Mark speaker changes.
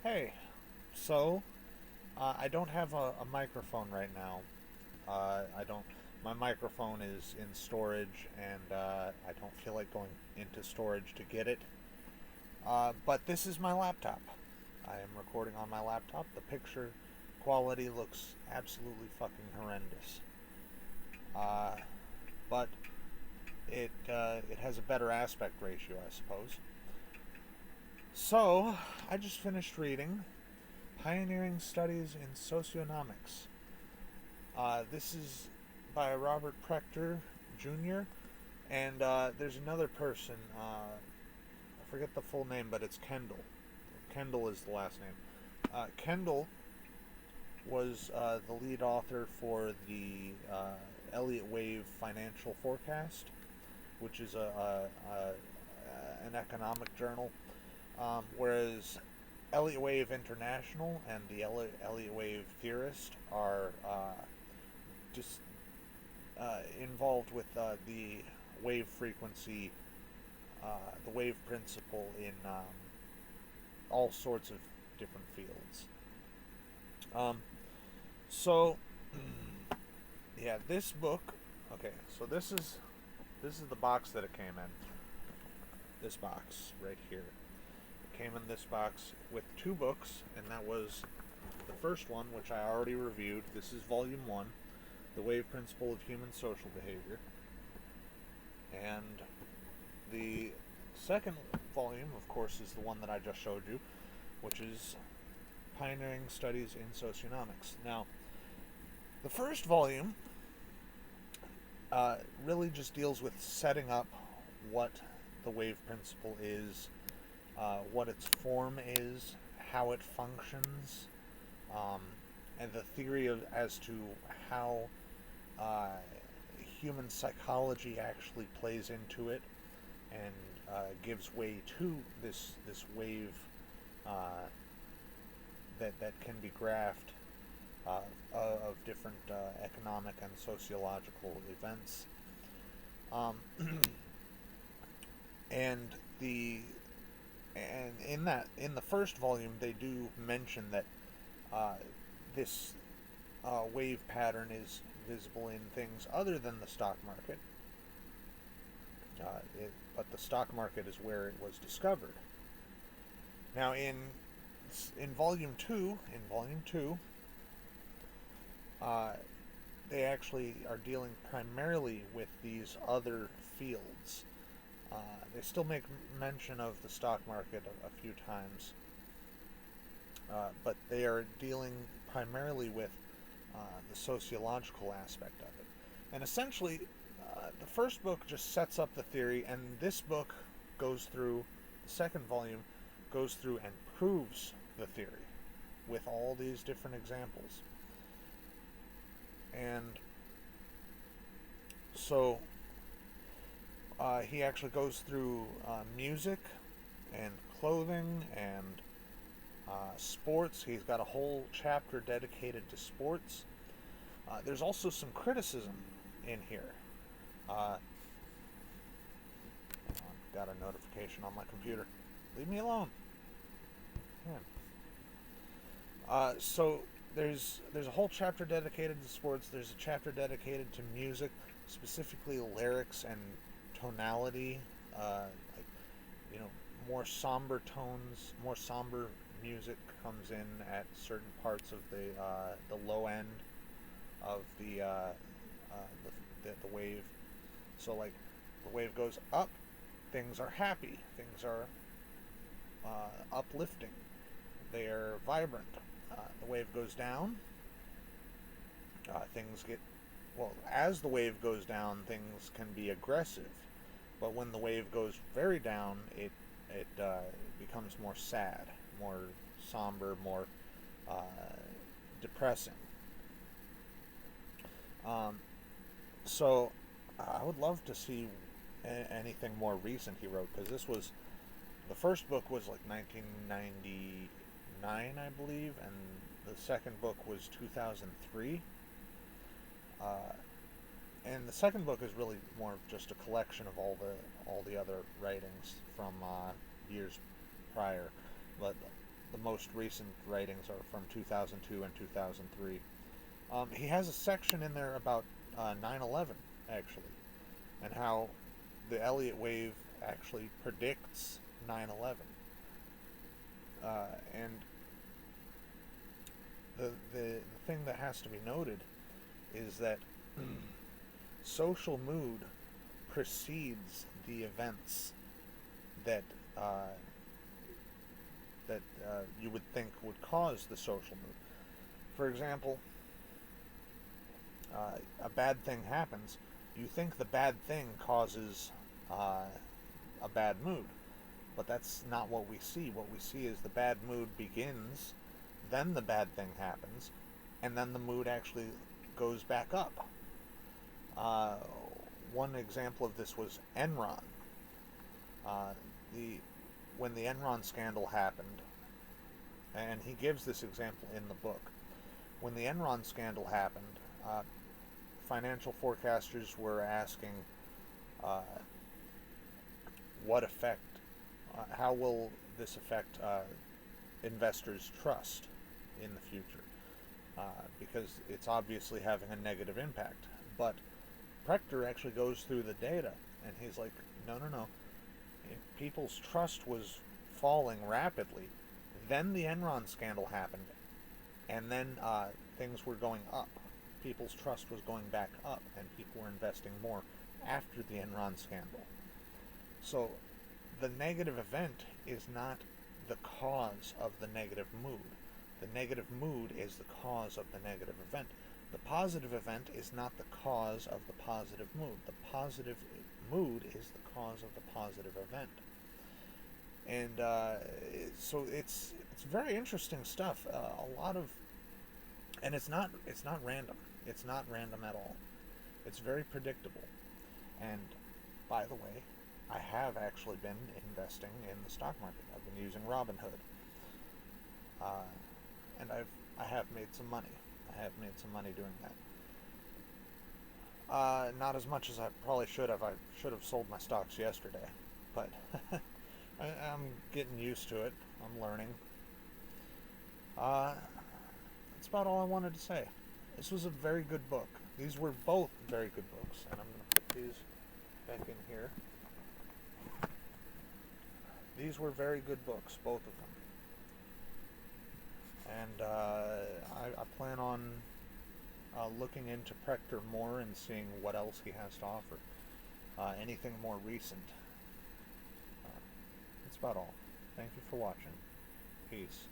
Speaker 1: Hey, so I don't have a microphone right now. I don't. My microphone is in storage, and I don't feel like going into storage to get it. But this is my laptop. I am recording on my laptop. The picture quality looks absolutely fucking horrendous. Uh, but it has a better aspect ratio, I suppose. So I just finished reading Pioneering Studies in Socionomics. This is by Robert Prechter Jr. And there's another person. I forget the full name, but it's Kendall. Kendall is the last name. Kendall was the lead author for the Elliott Wave Financial Forecast, which is an economic journal. Whereas Elliott Wave International and the Elliott Wave Theorist are just involved with the wave frequency, the wave principle in all sorts of different fields. Um, so, yeah, this book. Okay, so this is the box that it came in. This box right here. It came in this box with two books, and that was the first one, which I already reviewed. This is Volume 1, The Wave Principle of Human Social Behavior. And the second volume, of course, is the one that I just showed you, which is Pioneering Studies in Socionomics. Now, the first volume really just deals with setting up what the wave principle is, what its form is, how it functions, um, and the theory of as to how uh, human psychology actually plays into it and gives way to this wave uh, that can be graphed of different economic and sociological events. Um, and the and in the first volume they do mention that uh, this wave pattern is visible in things other than the stock market. But the stock market is where it was discovered. Now, in volume two, uh, they actually are dealing primarily with these other fields. Uh, they still make mention of the stock market a few times, but they are dealing primarily with the sociological aspect of it. And essentially, the first book just sets up the theory, and this book goes through, the second volume goes through and proves the theory with all these different examples. And so he actually goes through music and clothing and sports. He's got a whole chapter dedicated to sports. There's also some criticism in here. Uh, got a notification on my computer. Leave me alone. Man. So there's a whole chapter dedicated to sports. There's a chapter dedicated to music, specifically lyrics and tonality. Like, you know, more somber tones, more somber music comes in at certain parts of the low end of the wave. So like the wave goes up, things are happy, things are uplifting, they are vibrant. The wave goes down, things get well. As the wave goes down, things can be aggressive, but when the wave goes very down, it becomes more sad, more somber, more uh, depressing. Um, so I would love to see anything more recent he wrote, because this was the first book was like 1999, I believe, and the second book was 2003. Uh, and the second book is really more of just a collection of all the other writings from years prior. But the most recent writings are from 2002 and 2003. He has a section in there about 9/11 actually, and how the Elliott wave actually predicts 9/11. And the thing that has to be noted is that social mood precedes the events that uh, you would think would cause the social mood. For example, a bad thing happens. You think the bad thing causes a bad mood, but that's not what we see. What we see is the bad mood begins, then the bad thing happens, and then the mood actually goes back up. Uh, One example of this was Enron. Uh, the When the Enron scandal happened, and he gives this example in the book. When the Enron scandal happened, financial forecasters were asking, uh, what effect, how will this affect investors' trust in the future? Because it's obviously having a negative impact. But Prechter actually goes through the data, and he's like, no, no, no. People's trust was falling rapidly. Then the Enron scandal happened, and then things were going up. People's trust was going back up, and people were investing more after the Enron scandal. So the negative event is not the cause of the negative mood. The negative mood is the cause of the negative event. The positive event is not the cause of the positive mood. The positive mood is the cause of the positive event. And so it's very interesting stuff. A lot of, and it's not random. It's not random at all. It's very predictable. And by the way, I have actually been investing in the stock market. I've been using Robinhood, and I have made some money. I have made some money doing that. Not as much as I probably should have. I should have sold my stocks yesterday, but I'm getting used to it. I'm learning. That's about all I wanted to say. This was a very good book. These were both very good books, and I'm going to put these back in here. These were very good books, both of them. And I plan on looking into Prechter more and seeing what else he has to offer. Anything more recent. That's about all. Thank you for watching. Peace.